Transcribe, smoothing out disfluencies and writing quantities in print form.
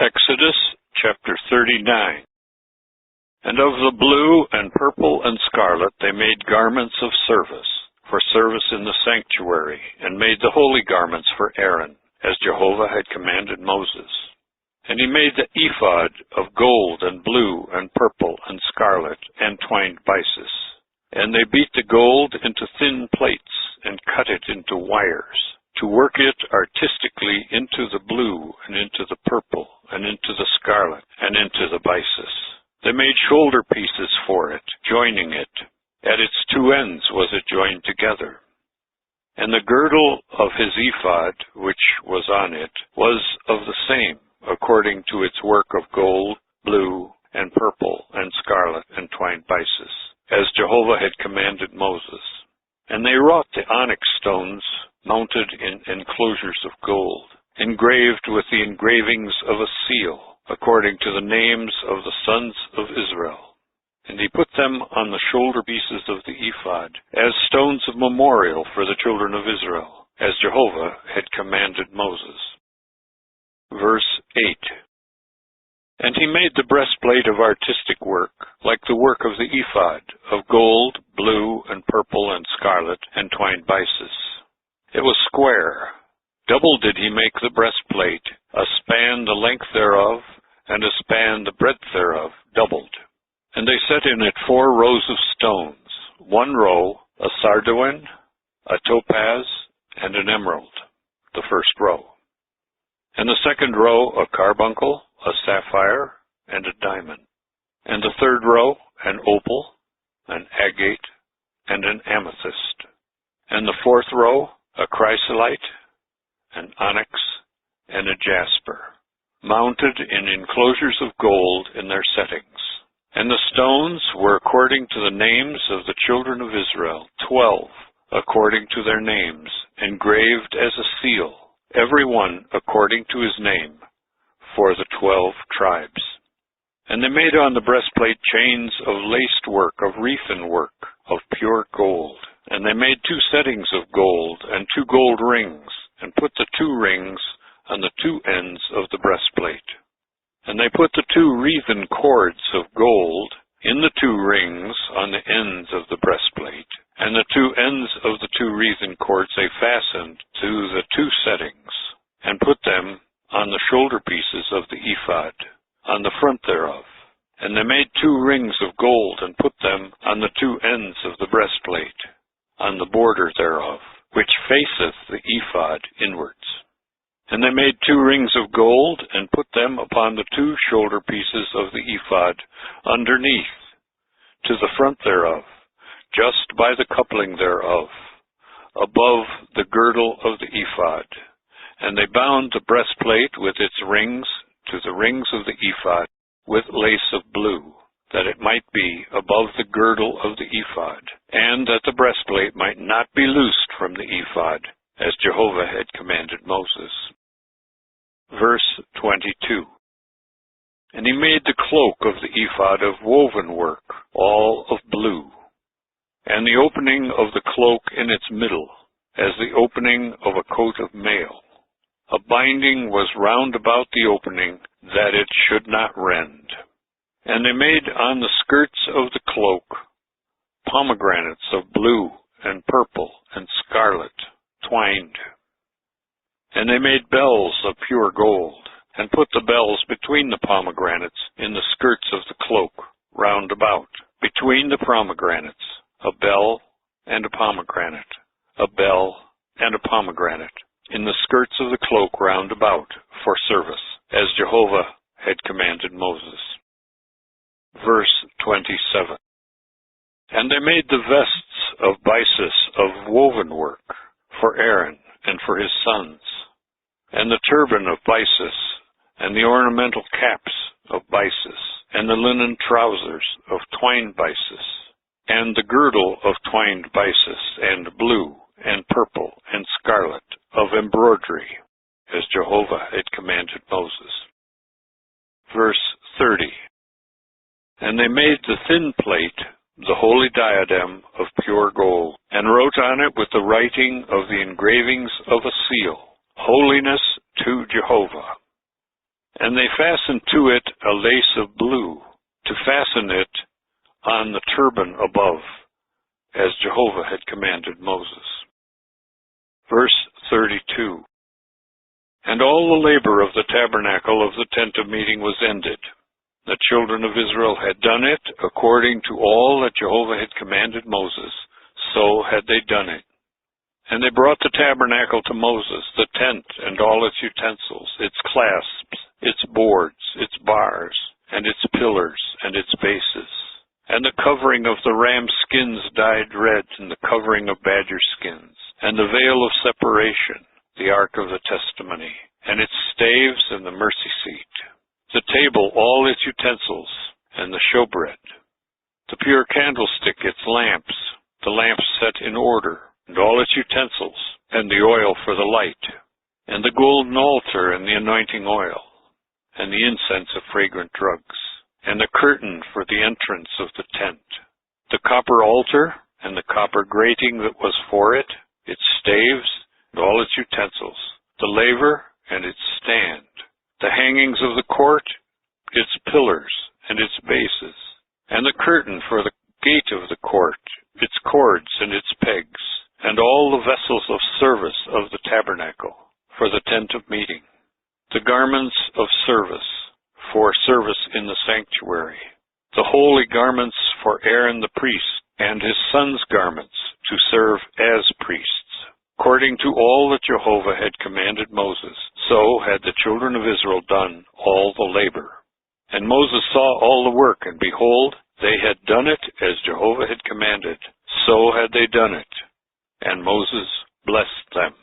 Exodus chapter 39. And of the blue and purple and scarlet they made garments of service, for service in the sanctuary, and made the holy garments for Aaron, as Jehovah had commanded Moses. And he made the ephod of gold and blue and purple and scarlet and twined byssus. And they beat the gold into thin plates and cut it into wires, to work it artistically into the blue and into the purple and into the scarlet and into the byssus. They made shoulder pieces for it, joining it. At its two ends was it joined together. And the girdle of his ephod, which was on it, was of the same, according to its work of gold, blue, and purple, and scarlet, and twined byssus, as Jehovah had commanded Moses. And they wrought the onyx stones mounted in enclosures of gold, engraved with the engravings of a seal, according to the names of the sons of Israel. And he put them on the shoulder pieces of the ephod, as stones of memorial for the children of Israel, as Jehovah had commanded Moses. Verse 8. And he made the breastplate of artistic work, like the work of the ephod, of gold, blue, and purple, and scarlet, and twined byssus. It was square. Double did he make the breastplate, a span the length thereof, and a span the breadth thereof, doubled. And they set in it 4 rows of stones, one row a sarduine, a topaz, and an emerald, the first row. And the second row a carbuncle, a sapphire, and a diamond. And the third row an opal, an agate, and an amethyst. And the fourth row a chrysolite, an onyx, and a jasper, mounted in enclosures of gold in their settings. And the stones were according to the names of the children of Israel, 12, according to their names, engraved as a seal, every one according to his name, for the 12 tribes. And they made on the breastplate chains of laced work, of wreathen work, of pure gold. And they made 2 settings of gold, and 2 gold rings, and put the 2 rings on the 2 ends of the breastplate. And they put the 2 wreathen cords of gold in the 2 rings on the ends of the breastplate, and the 2 ends of the 2 wreathen cords they fastened to the 2 settings, and put them on the shoulder pieces of the ephod, on the front thereof. And they made 2 rings of gold, and put them on the 2 ends of the breastplate, on the border thereof, which faceth the ephod inwards. And they made 2 rings of gold, and put them upon the 2 shoulder pieces of the ephod underneath, to the front thereof, just by the coupling thereof, above the girdle of the ephod. And they bound the breastplate with its rings to the rings of the ephod with lace of blue, that it might be above the girdle of the ephod, and that the breastplate might not be loosed from the ephod, as Jehovah had commanded Moses. Verse 22. And he made the cloak of the ephod of woven work, all of blue, and the opening of the cloak in its middle, as the opening of a coat of mail. A binding was round about the opening, that it should not rend. And they made on the skirts of the cloak pomegranates of blue and purple and scarlet, twined. And they made bells of pure gold, and put the bells between the pomegranates in the skirts of the cloak, round about, between the pomegranates, a bell and a pomegranate, a bell and a pomegranate, in the skirts of the cloak round about, for service, as Jehovah had commanded Moses. Verse 27. And they made the vests of byssus of woven work, for Aaron and for his sons, and the turban of byssus, and the ornamental caps of byssus, and the linen trousers of twined byssus, and the girdle of twined byssus, and blue, and purple, and scarlet, of embroidery, as Jehovah had commanded Moses. Verse 30. And they made the thin plate, the holy diadem of pure gold, and wrote on it with the writing of the engravings of a seal, Holiness to Jehovah. And they fastened to it a lace of blue, to fasten it on the turban above, as Jehovah had commanded Moses. Verse 32. And all the labor of the tabernacle of the tent of meeting was ended. The children of Israel had done it according to all that Jehovah had commanded Moses, so had they done it. And they brought the tabernacle to Moses, the tent and all its utensils, its clasps, its boards, its bars, and its pillars, and its bases, and the covering of the ram skins dyed red, and the covering of badger skins, and the veil of separation, the ark of the testimony, and its staves, and the mercy seat, the table, all its utensils, and the showbread, the pure candlestick, its lamps, the lamps set in order, and all its utensils, and the oil for the light, and the golden altar, and the anointing oil, and the incense of fragrant drugs, and the curtain for the entrance of the tent, the copper altar, and the copper grating that was for it, its staves, and all its utensils, the laver, and its stand, the hangings of the court, its pillars, and its bases, and the curtain for the gate of the court, its cords, and its pegs, and all the vessels of service of the tabernacle, for the tent of meeting, the garments of service, for service in the sanctuary, the holy garments for Aaron the priest, and his sons' garments, to serve as priests, according to all that Jehovah had commanded Moses. So had the children of Israel done all the labor. And Moses saw all the work, and behold, they had done it as Jehovah had commanded. So had they done it. And Moses blessed them.